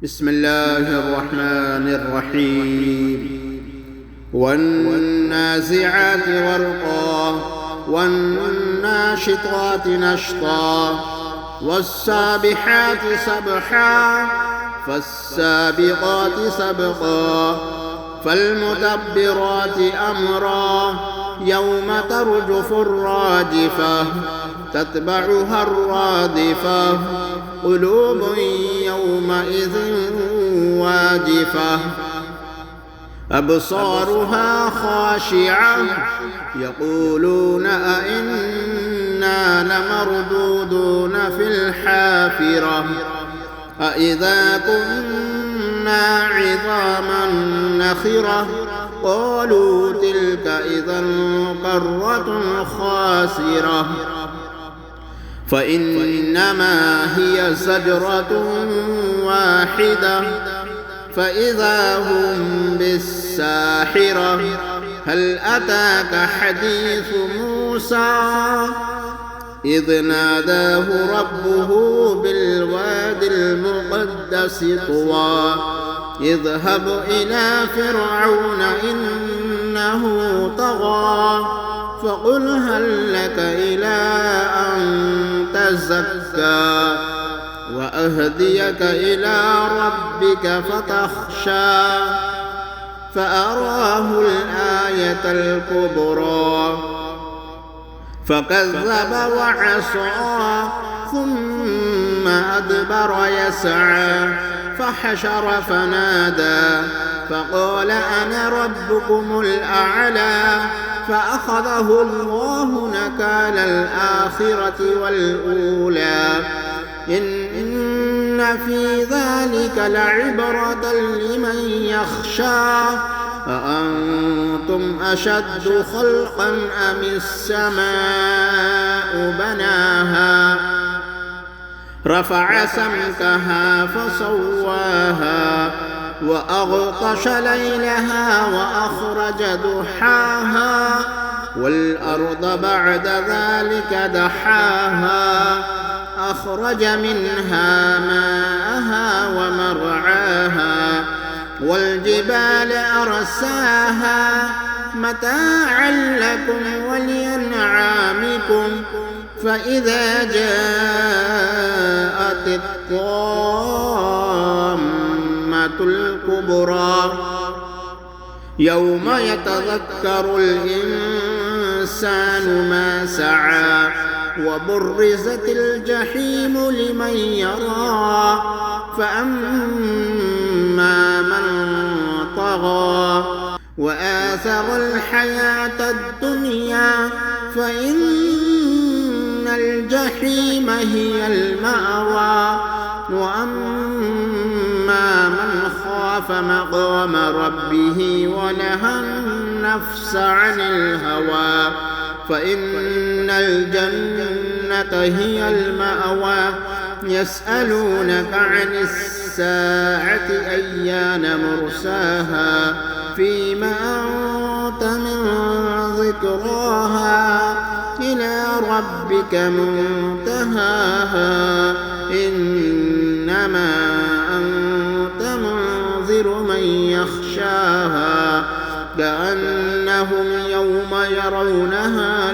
بسم الله الرحمن الرحيم والنازعات غرقا والناشطات نشطا والسابحات سبحا فالسابقات سبقا فالمدبرات أمرا يوم ترجف الراجفة تتبعها الرادفة قلوب يومئذ واجفة أبصارها خاشعة يقولون أئنا لمردودون في الحافرة أئذا كنا عظاما نخرة قالوا تلك إذا قرة خاسرة فإنما هي زجرة واحدة فإذا هم بالساحرة هل أتاك حديث موسى إذ ناداه ربه بالواد المقدس طوى اذهب إلى فرعون إنه طغى فقل هل لك إلى أن تزكى وأهديك إلى ربك فتخشى فأراه الآية الكبرى فكذب وعصى ثم أدبر يسعى فحشر فنادى فقال أنا ربكم الأعلى فأخذه الله نكال الآخرة والأولى إن في ذلك لعبرة لمن يخشى أأنتم أشد خلقا أم السماء بناها رفع سمكها فسواها وأغطش ليلها وأخرج ضحاها والأرض بعد ذلك دحاها أخرج منها ماءها ومرعاها والجبال أرساها متاعا لكم ولأنعامكم فإذا جاءت الطامة الكبرى يوم يتذكر الإنسان ما سعى وبرزت الجحيم لمن يرى فأما من طغى وآثر الحياة الدنيا فإن الجحيم هي المأوى وأما من خاف مقام ربه ونهى النفس عن الهوى فإن الجنة هي المأوى يسألونك عن الساعة أيان مرساها فيما أنت من ذكراها إلى ربك منتهاها إنما أنت منذر من يخشاها كأنهم يوم يرونها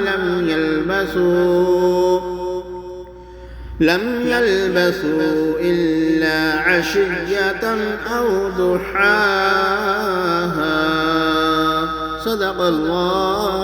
لم يلبثوا إلا عشية أو ضحاها صدق الله